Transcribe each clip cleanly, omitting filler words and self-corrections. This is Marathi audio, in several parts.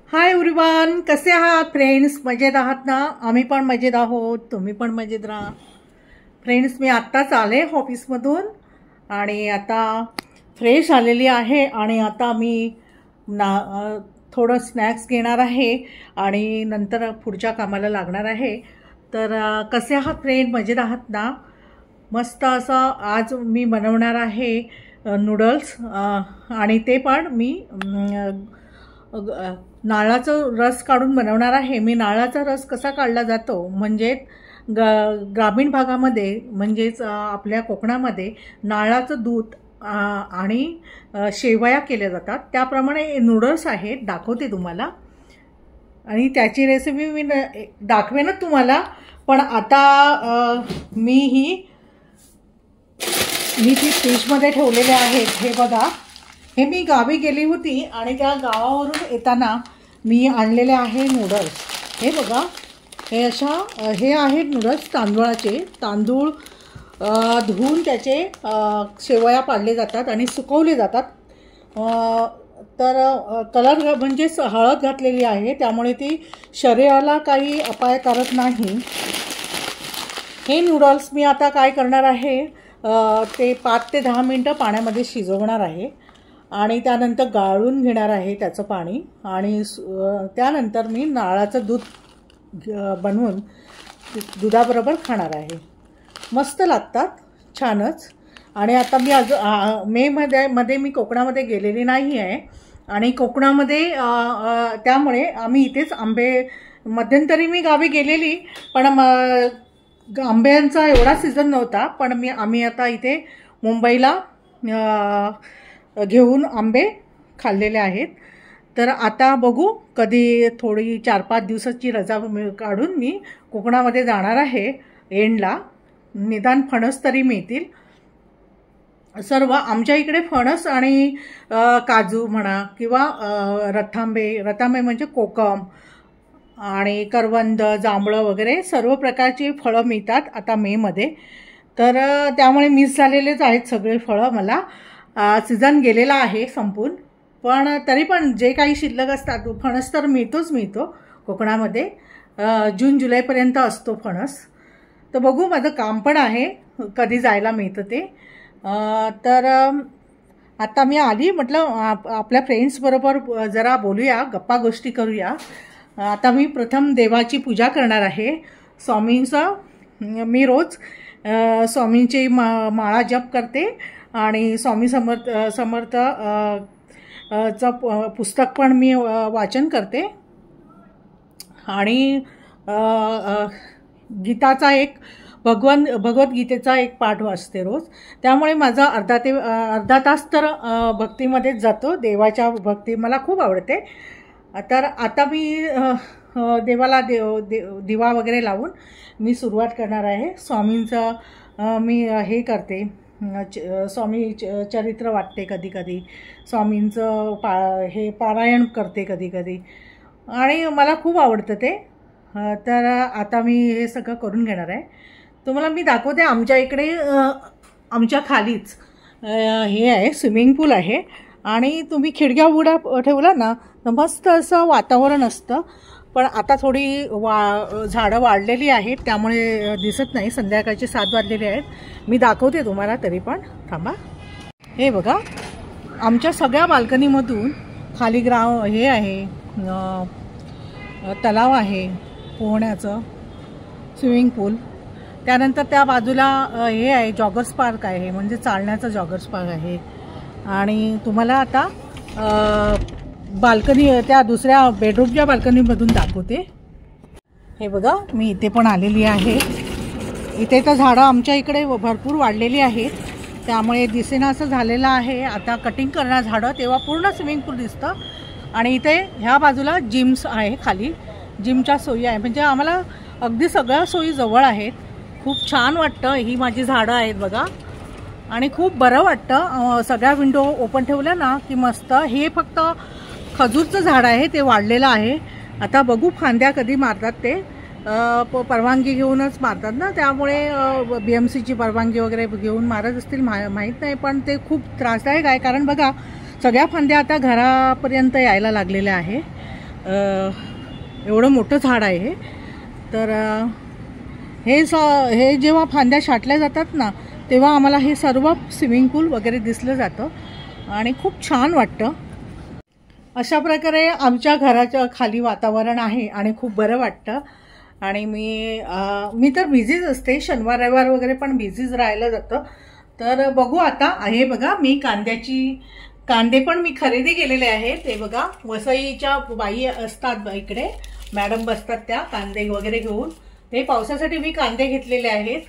हाय एव्हरीवन, कसे आहात फ्रेंड्स? मजेत आहात ना? आम्ही पण मजेत आहोत, तुम्ही पण मजेत राहा. फ्रेंड्स, मी आत्ताच आले ऑफिसमधून आणि आता फ्रेश आलेली आहे आणि आता मी थोडं स्नॅक्स घेणार आहे आणि नंतर पुढच्या कामाला लागणार आहे. तर कसे आहात फ्रेंड? मजेत आहात ना? मस्त असं आज मी बनवणार आहे नूडल्स आणि ते पण मी नारळाचं रस काढून बनवणार आहे. मी नारळाचा रस कसा काढला जातो म्हणजे ग्रामीण भागामध्ये म्हणजेच आपल्या कोकणामध्ये नारळाचं दूध आणि शेवया केल्या जातात. त्याप्रमाणे नूडल्स आहेत, दाखवते तुम्हाला आणि त्याची रेसिपी मी दाखवेनच तुम्हाला. पण आता मी ती फ्रीजमध्ये ठेवलेले आहेत. हे बघा, हे मी गावी गेली होती आणि त्या गावावरून येताना मी आणलेले आहे नूडल्स. हे बघा, हे आहेत नूडल्स तांदूळाचे. तांदूळ धुवून त्याचे शेवया पाडले जातात आणि सुकवले जातात. तर कलर म्हणजे हळद घातलेली आहे, त्यामुळे ती शरीराला काही अपायकारक नाही. हे नूडल्स मी आता काय करणार आहे, ते 5 ते 10 मिनटं पाण्यामध्ये शिजवणार आहे आणि त्यानंतर गाळून घेणार आहे त्याचं पाणी आणि त्यानंतर मी नारळाचं दूध बनवून दुधाबरोबर खाणार आहे. मस्त लागतात, छानच. आणि आता मी मध्ये मी कोकणामध्ये गेलेली नाही आहे आणि कोकणामध्ये त्यामुळे आम्ही इथेच मध्यंतरी मी गावी गेलेली, पण आंब्यांचा एवढा सीझन नव्हता. पण आम्ही आता इथे मुंबईला घेऊन आंबे खाल्लेले आहेत. तर आता बघू, कधी थोडी 4-5 दिवसाची रजा काढून मी कोकणामध्ये जाणार आहे एंडला. निदान फणस तरी मिळतील. सर्व आमच्या इकडे फणस आणि काजू म्हणा किंवा रतांबे म्हणजे कोकम आणि करवंद, जांभळं वगैरे सर्व प्रकारची फळं मिळतात आता मेमध्ये. तर त्यामुळे मिस झालेलेच आहेत सगळे फळं. मला सीझन गेलेला आहे संपून, पण तरी पण जे काही शिल्लक असतात, फणस तर मिळतो कोकणामध्ये. जून-जुलैपर्यंत असतो फणस. तर बघू, माझं काम पण आहे, कधी जायला मिळतं ते. तर आता मी आली, म्हटलं आपल्या फ्रेंड्सबरोबर जरा बोलूया, गप्पा गोष्टी करूया. आता मी प्रथम देवाची पूजा करणार आहे. स्वामींचं मी रोज स्वामींची माळा जप करते आणि स्वामी समर्थ पुस्तक पण मी वाचन करते आणि गीताचा भगवद्गीतेचा एक पाठ वाचते रोज. त्यामुळे माझा अर्धा तास तर भक्तीमध्येच जातो. देवाच्या भक्ती मला खूप आवडते. तर आता मी देवाला दिवा वगैरे लावून मी सुरुवात करणार आहे. स्वामींचं मी हे करते, स्वामी चरित्र वाचते कधी, स्वामींचं पारायण करते कधी आणि मला खूप आवडतं ते. तर आता मी हे सगळं करून घेणार आहे. तुम्हाला मी दाखवते. आमच्या इकडे आमच्या खालीच हे आहे, स्विमिंग पूल आहे आणि तुम्ही खिडक्या उघड्या ठेवला ना तर मस्त असं वातावरण असतं. पण आता थोडी झाडं वाढलेली आहेत, त्यामुळे दिसत नाही. संध्याकाळचे 7 वाजलेले आहेत. मी दाखवते तुम्हाला, तरी पण थांबा. हे बघा, आमच्या सगळ्या बाल्कनीमधून खाली हे आहे, तलाव आहे पोहण्याचं, स्विमिंग पूल. त्यानंतर त्या बाजूला हे आहे, जॉगर्स पार्क आहे, म्हणजे चालण्याचं जॉगर्स पार्क आहे. आणि तुम्हाला आता बाल्कनी, त्या दुसऱ्या बेडरूमच्या बाल्कनीमधून दाखवते. हे बघा, मी इथे पण आलेली आहे. इथे तर झाडं आमच्या इकडे भरपूर वाढलेली आहेत, त्यामुळे दिसेना असं झालेलं आहे. आता कटिंग करणार झाडं, तेव्हा पूर्ण स्विमिंग पूल दिसतं. आणि इथे ह्या बाजूला जिम्स आहे, खाली जिमच्या सोयी आहे. म्हणजे आम्हाला अगदी सगळ्या सोयी जवळ आहेत. खूप छान वाटतं. ही माझी झाडं आहेत बघा आणि खूप बरं वाटतं. सगळ्या विंडो ओपन ठेवल्या ना की मस्त. हे फक्त खजूरचं झाड आहे, ते वाढलेलं आहे. आता बघू फांद्या कधी मारतात ते. परवानगी घेऊनच मारतात ना, त्यामुळे BMCची परवानगी वगैरे घेऊन मारत असतील, माहीत नाही. पण ते खूप त्रासदायक आहे, कारण बघा सगळ्या फांद्या आता घरापर्यंत यायला लागलेल्या आहे. एवढं मोठं झाड आहे हे. तर हे जेव्हा फांद्या छाटल्या जातात ना तेव्हा आम्हाला हे सर्व स्विमिंग पूल वगैरे दिसलं जातं आणि खूप छान वाटतं. अशा प्रकारे आमच्या घराच्या खाली वातावरण आहे आणि खूप बरं वाटतं. आणि मी तर बिझीच असते, शनिवार रविवार वगैरे पण बिझीच राहायला जातं. तर बघू आता. हे बघा मी कांदे पण मी खरेदी केलेले आहेत. ते बघा वसईच्या बाई असतात इकडे, मॅडम बसतात त्या कांदे वगैरे घेऊन. ते पावसासाठी मी कांदे घेतलेले आहेत.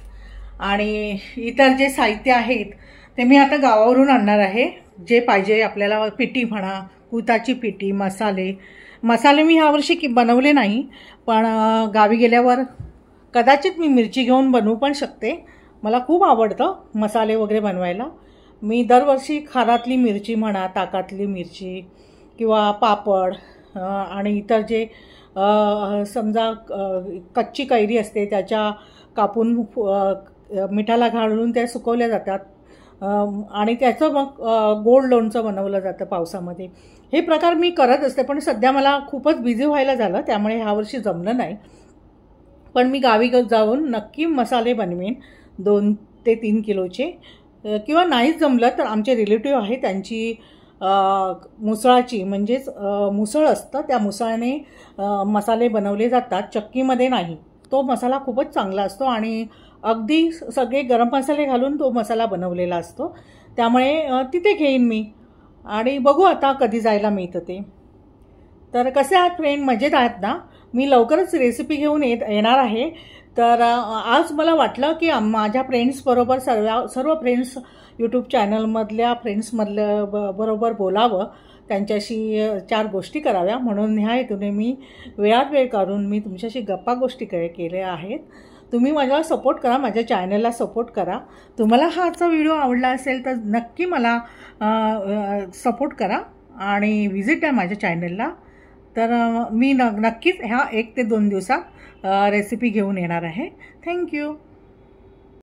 आणि इतर जे साहित्य आहेत ते मी आता गावावरून आणणार आहे. जे पाहिजे आपल्याला, पिठी म्हणा, कुटाची पिठी, मसाले मी ह्यावर्षी बनवले नाही, पण गावी गेल्यावर कदाचित मी मिरची घेऊन बनवू पण शकते. मला खूप आवडतं मसाले वगैरे बनवायला. मी दरवर्षी खारातली मिरची म्हणा, ताकातली मिरची किंवा पापड आणि इतर जे समजा कच्ची कैरी असते त्याच्या कापून मिठाला घालून त्या सुकवल्या जातात आणि त्याचं मग गोड लोणचं बनवलं जातं पावसामध्ये. हे प्रकार मी करत असते, पण सध्या मला खूपच बिझी व्हायला झालं त्यामुळे ह्यावर्षी जमलं नाही. पण मी गावी जाऊन नक्की मसाले बनवेन 2 ते 3 किलोचे. किंवा नाहीच जमलं तर आमचे रिलेटिव्ह आहे त्यांची मुसळाची, म्हणजेच मुसळ असतं, त्या मुसळाने मसाले बनवले जातात, चक्कीमध्ये नाही. तो मसाला खूपच चांगला असतो आणि अगदी सगळे गरम मसाले घालून तो मसाला बनवलेला असतो. त्यामुळे तिथे घेईन मी आणि बघू आता कधी जायला मिळतं ते. तर कसे आहात फ्रेंड, मजेत आहात ना? मी लवकरच रेसिपी घेऊन येणार आहे. तर आज मला वाटलं की माझ्या फ्रेंड्सबरोबर सर्व फ्रेंड्स, यूट्यूब चॅनलमधल्या बरोबर बोलावं, त्यांच्याशी 4 गोष्टी कराव्या. म्हणून ह्या हेतूने मी वेळात वेळ काढून मी तुमच्याशी गप्पा गोष्टी केल्या आहेत. तुम्ही मला सपोर्ट करा, माझ्या चॅनलला सपोर्ट करा. तुम्हाला हा आजचा व्हिडिओ आवडला असेल तर नक्की मला सपोर्ट करा आणि व्हिजिट द्या माझ्या चॅनलला. तर मी नक्कीच ह्या 1 ते 2 दिवसात रेसिपी घेऊन येणार आहे. थँक्यू.